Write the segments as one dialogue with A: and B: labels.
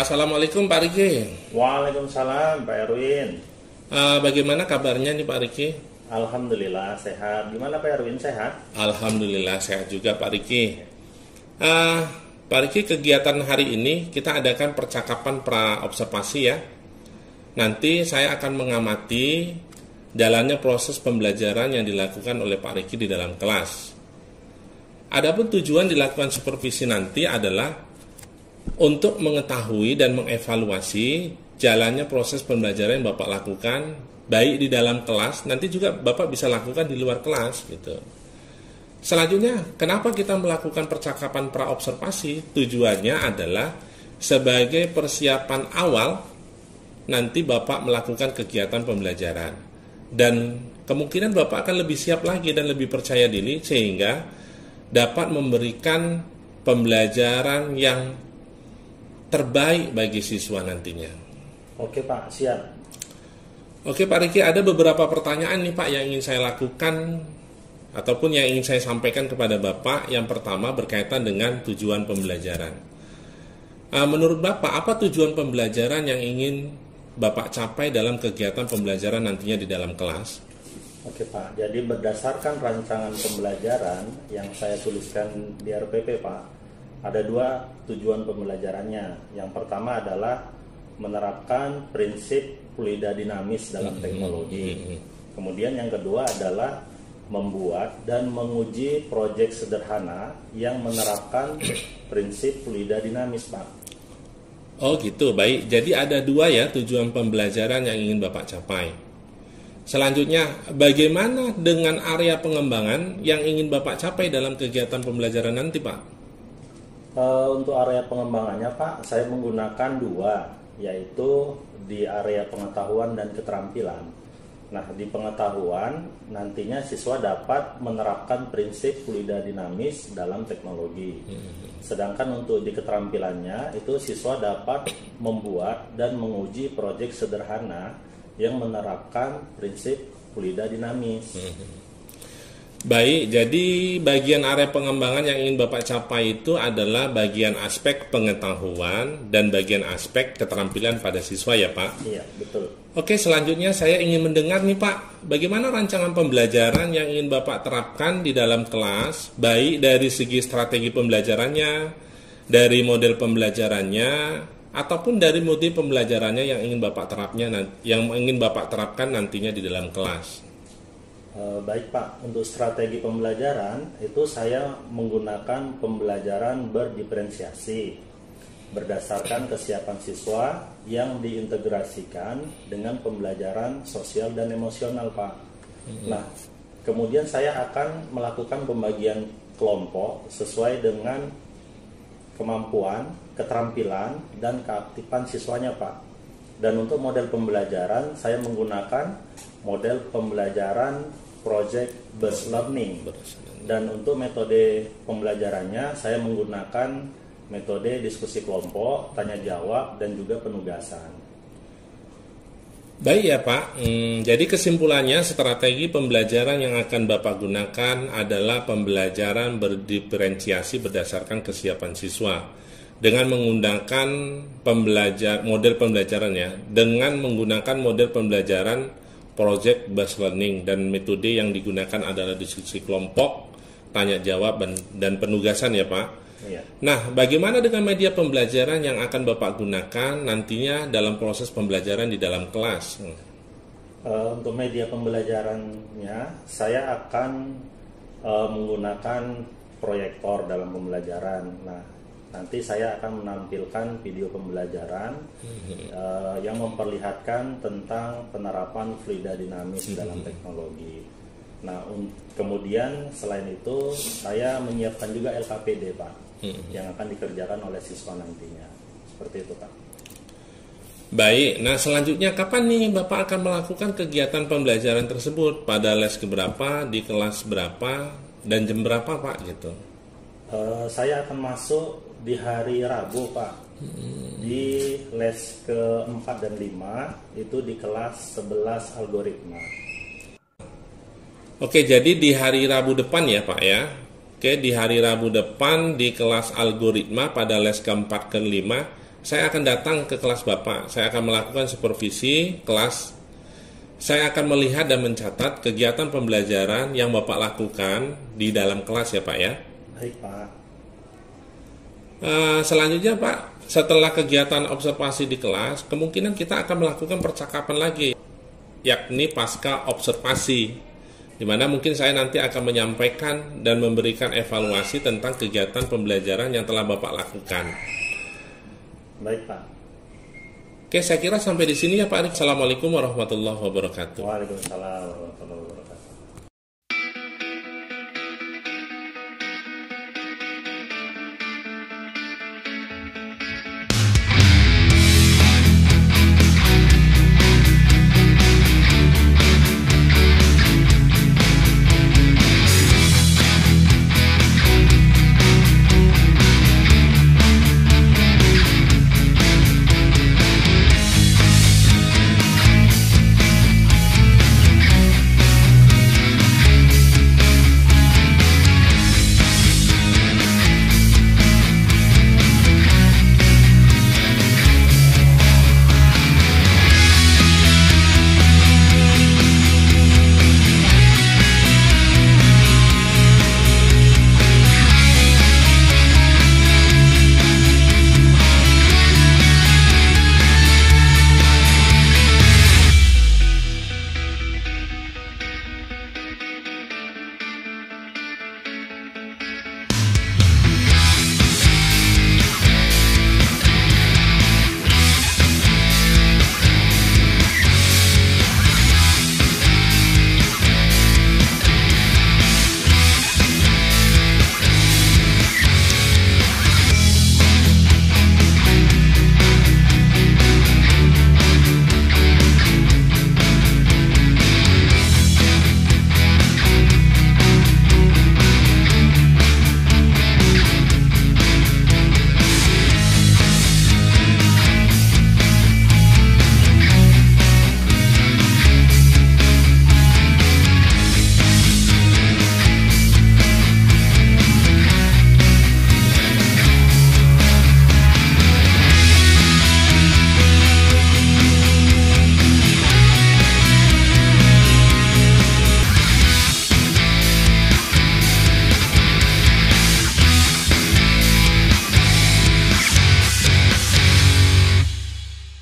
A: Assalamualaikum Pak Riki.
B: Waalaikumsalam Pak Erwin.
A: Bagaimana kabarnya nih Pak Riki?
B: Alhamdulillah sehat. Gimana Pak Erwin, sehat?
A: Alhamdulillah sehat juga Pak Riki. Pak Riki, kegiatan hari ini kita adakan percakapan pra-observasi ya. Nanti saya akan mengamati jalannya proses pembelajaran yang dilakukan oleh Pak Riki di dalam kelas. Adapun tujuan dilakukan supervisi nanti adalah untuk mengetahui dan mengevaluasi jalannya proses pembelajaran yang Bapak lakukan, baik di dalam kelas, nanti juga Bapak bisa lakukan di luar kelas gitu. Selanjutnya, kenapa kita melakukan percakapan pra-observasi? Tujuannya adalah sebagai persiapan awal nanti Bapak melakukan kegiatan pembelajaran. Dan kemungkinan Bapak akan lebih siap lagi dan lebih percaya diri sehingga dapat memberikan pembelajaran yang terbaik bagi siswa nantinya.
B: Oke Pak, siap.
A: Oke Pak Riki, ada beberapa pertanyaan nih Pak yang ingin saya lakukan ataupun yang ingin saya sampaikan kepada Bapak. Yang pertama berkaitan dengan tujuan pembelajaran. Menurut Bapak, apa tujuan pembelajaran yang ingin Bapak capai dalam kegiatan pembelajaran nantinya di dalam kelas?
B: Oke Pak, jadi berdasarkan rancangan pembelajaran yang saya tuliskan di RPP Pak, ada dua tujuan pembelajarannya. Yang pertama adalah menerapkan prinsip fluida dinamis dalam teknologi. Kemudian yang kedua adalah membuat dan menguji proyek sederhana yang menerapkan prinsip fluida dinamis Pak.
A: Oh gitu, baik. Jadi ada dua ya tujuan pembelajaran yang ingin Bapak capai. Selanjutnya, bagaimana dengan area pengembangan yang ingin Bapak capai dalam kegiatan pembelajaran nanti Pak?
B: Untuk area pengembangannya Pak, saya menggunakan dua, yaitu di area pengetahuan dan keterampilan. Nah, di pengetahuan nantinya siswa dapat menerapkan prinsip fluida dinamis dalam teknologi. Sedangkan untuk di keterampilannya itu siswa dapat membuat dan menguji proyek sederhana yang menerapkan prinsip fluida dinamis.
A: Baik, jadi bagian area pengembangan yang ingin Bapak capai itu adalah bagian aspek pengetahuan dan bagian aspek keterampilan pada siswa ya Pak?
B: Iya, betul.
A: Oke, selanjutnya saya ingin mendengar nih Pak, bagaimana rancangan pembelajaran yang ingin Bapak terapkan di dalam kelas, baik dari segi strategi pembelajarannya, dari model pembelajarannya, ataupun dari model pembelajarannya yang ingin Bapak terapkan nantinya di dalam kelas.
B: Baik Pak, untuk strategi pembelajaran itu saya menggunakan pembelajaran berdiferensiasi berdasarkan kesiapan siswa yang diintegrasikan dengan pembelajaran sosial dan emosional Pak. Nah, kemudian saya akan melakukan pembagian kelompok sesuai dengan kemampuan, keterampilan, dan keaktifan siswanya Pak. Dan untuk model pembelajaran, saya menggunakan model pembelajaran project based learning. Dan untuk metode pembelajarannya, saya menggunakan metode diskusi kelompok, tanya jawab, dan juga penugasan.
A: Baik ya Pak, jadi kesimpulannya strategi pembelajaran yang akan Bapak gunakan adalah pembelajaran berdiferensiasi berdasarkan kesiapan siswa dengan menggunakan model pembelajarannya dengan menggunakan model pembelajaran project based learning, dan metode yang digunakan adalah diskusi kelompok, tanya jawab, dan penugasan ya Pak.
B: Iya.
A: Nah, bagaimana dengan media pembelajaran yang akan Bapak gunakan nantinya dalam proses pembelajaran di dalam kelas?
B: Untuk media pembelajarannya, saya akan menggunakan proyektor dalam pembelajaran. Nah, nanti saya akan menampilkan video pembelajaran yang memperlihatkan tentang penerapan fluida dinamis dalam teknologi. Nah, kemudian selain itu saya menyiapkan juga LKPD Pak, yang akan dikerjakan oleh siswa nantinya. Seperti itu Pak.
A: Baik, nah selanjutnya kapan nih Bapak akan melakukan kegiatan pembelajaran tersebut? Pada les keberapa, di kelas berapa, dan jam berapa Pak gitu?
B: Saya akan masuk di hari Rabu Pak, di les ke-4 dan 5, itu di kelas 11 algoritma.
A: Oke, jadi di hari Rabu depan ya Pak ya. Oke, di hari Rabu depan di kelas algoritma pada les ke-4 ke-5 saya akan datang ke kelas Bapak, saya akan melakukan supervisi kelas, saya akan melihat dan mencatat kegiatan pembelajaran yang Bapak lakukan di dalam kelas ya Pak ya.
B: Baik Pak.
A: Selanjutnya Pak, setelah kegiatan observasi di kelas, kemungkinan kita akan melakukan percakapan lagi, yakni pasca observasi, di mana mungkin saya nanti akan menyampaikan dan memberikan evaluasi tentang kegiatan pembelajaran yang telah Bapak lakukan.
B: Baik Pak.
A: Oke, saya kira sampai di sini ya Pak Arik. Assalamualaikum warahmatullahi wabarakatuh.
B: Waalaikumsalam warahmatullahi wabarakatuh.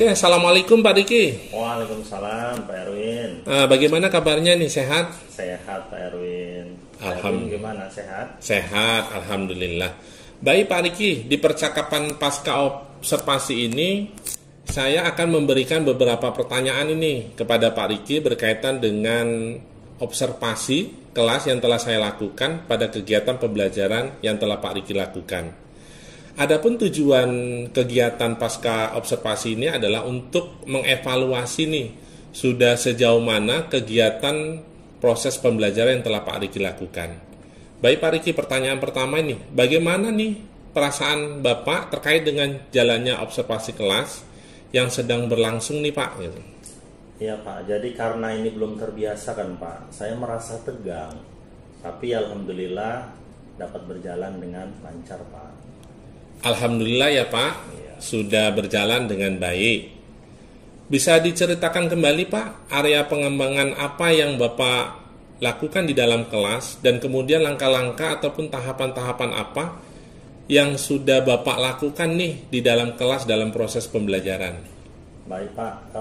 A: Oke, Assalamualaikum Pak Diki.
B: Waalaikumsalam Pak Erwin.
A: Bagaimana kabarnya nih, sehat?
B: Sehat Pak Erwin.
A: Alhamdulillah.
B: Gimana, sehat?
A: Sehat, Alhamdulillah. Baik Pak Diki, di percakapan pasca observasi ini, saya akan memberikan beberapa pertanyaan ini kepada Pak Diki berkaitan dengan observasi kelas yang telah saya lakukan pada kegiatan pembelajaran yang telah Pak Diki lakukan. Adapun tujuan kegiatan pasca observasi ini adalah untuk mengevaluasi nih sudah sejauh mana kegiatan proses pembelajaran yang telah Pak Riki lakukan. Baik Pak Riki, pertanyaan pertama ini, bagaimana nih perasaan Bapak terkait dengan jalannya observasi kelas yang sedang berlangsung nih Pak?
B: Iya Pak, jadi karena ini belum terbiasa kan Pak, saya merasa tegang. Tapi Alhamdulillah dapat berjalan dengan lancar Pak.
A: Alhamdulillah ya Pak, sudah berjalan dengan baik. Bisa diceritakan kembali Pak, area pengembangan apa yang Bapak lakukan di dalam kelas dan kemudian langkah-langkah ataupun tahapan-tahapan apa yang sudah Bapak lakukan nih di dalam kelas dalam proses pembelajaran?
B: Baik Pak,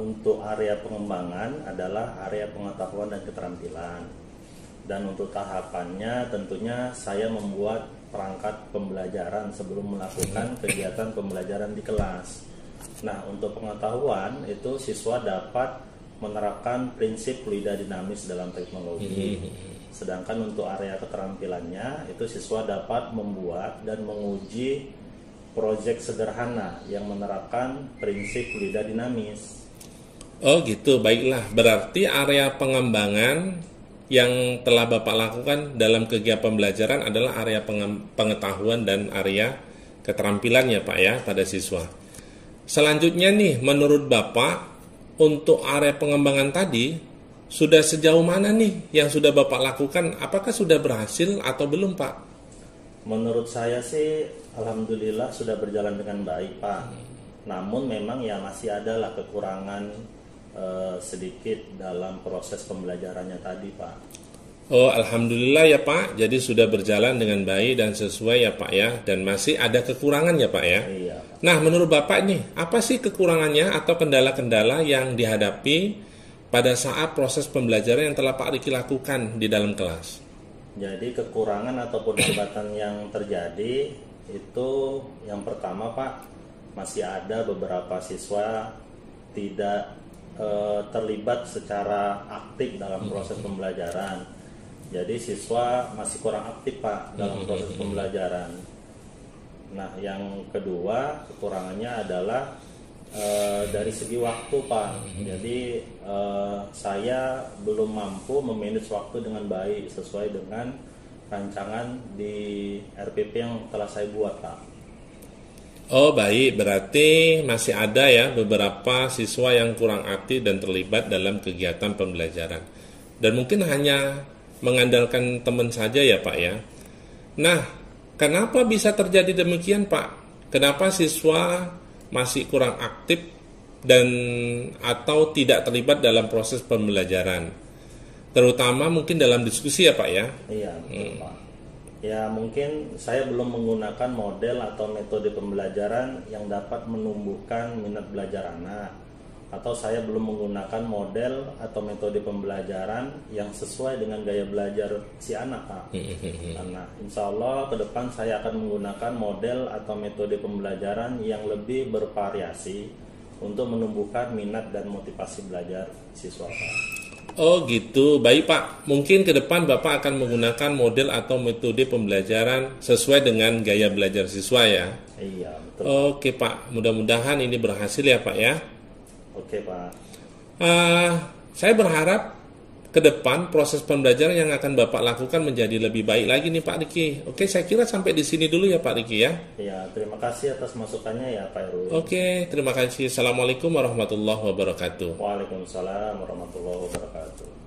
B: untuk area pengembangan adalah area pengetahuan dan keterampilan. Dan untuk tahapannya tentunya saya membuat perangkat pembelajaran sebelum melakukan kegiatan pembelajaran di kelas. Nah, untuk pengetahuan itu siswa dapat menerapkan prinsip fluida dinamis dalam teknologi. Sedangkan untuk area keterampilannya itu siswa dapat membuat dan menguji proyek sederhana yang menerapkan prinsip fluida dinamis.
A: Oh gitu, baiklah. Berarti area pengembangan yang telah Bapak lakukan dalam kegiatan pembelajaran adalah area pengetahuan dan area keterampilan ya Pak ya pada siswa. Selanjutnya nih, menurut Bapak untuk area pengembangan tadi sudah sejauh mana nih yang sudah Bapak lakukan? Apakah sudah berhasil atau belum Pak?
B: Menurut saya sih alhamdulillah sudah berjalan dengan baik, Pak. Namun memang ya masih ada lah kekurangan sedikit dalam proses pembelajarannya tadi, Pak.
A: Oh, alhamdulillah ya Pak. Jadi sudah berjalan dengan baik dan sesuai ya Pak ya. Dan masih ada kekurangan ya Pak ya.
B: Iya, Pak.
A: Nah, menurut Bapak nih, apa sih kekurangannya atau kendala-kendala yang dihadapi pada saat proses pembelajaran yang telah Pak Riki lakukan di dalam kelas?
B: Jadi kekurangan ataupun hambatan yang terjadi itu yang pertama, Pak, masih ada beberapa siswa tidak terlibat secara aktif dalam proses pembelajaran. Jadi siswa masih kurang aktif, Pak, dalam proses pembelajaran. Nah, yang kedua kekurangannya adalah dari segi waktu, Pak. Jadi saya belum mampu memanage waktu dengan baik sesuai dengan rancangan di RPP yang telah saya buat, Pak.
A: Oh baik, berarti masih ada ya beberapa siswa yang kurang aktif dan terlibat dalam kegiatan pembelajaran. Dan mungkin hanya mengandalkan teman saja ya Pak ya. Nah, kenapa bisa terjadi demikian Pak? Kenapa siswa masih kurang aktif dan atau tidak terlibat dalam proses pembelajaran? Terutama mungkin dalam diskusi ya Pak ya?
B: Iya, betul, Pak. Ya mungkin saya belum menggunakan model atau metode pembelajaran yang dapat menumbuhkan minat belajar anak, atau saya belum menggunakan model atau metode pembelajaran yang sesuai dengan gaya belajar si anak, Pak. Nah, insya Allah ke depan saya akan menggunakan model atau metode pembelajaran yang lebih bervariasi untuk menumbuhkan minat dan motivasi belajar siswa, Pak.
A: Oh gitu, baik Pak. Mungkin ke depan Bapak akan menggunakan model atau metode pembelajaran sesuai dengan gaya belajar siswa ya?
B: Iya, betul.
A: Oke Pak, mudah-mudahan ini berhasil ya Pak ya.
B: Oke, Pak.
A: Saya berharap ke depan proses pembelajaran yang akan Bapak lakukan menjadi lebih baik lagi nih Pak Riki. Oke, saya kira sampai di sini dulu ya Pak Riki ya.
B: Ya, terima kasih atas masukannya ya Pak Erwin.
A: Oke, terima kasih. Assalamualaikum warahmatullahi wabarakatuh.
B: Waalaikumsalam warahmatullahi wabarakatuh.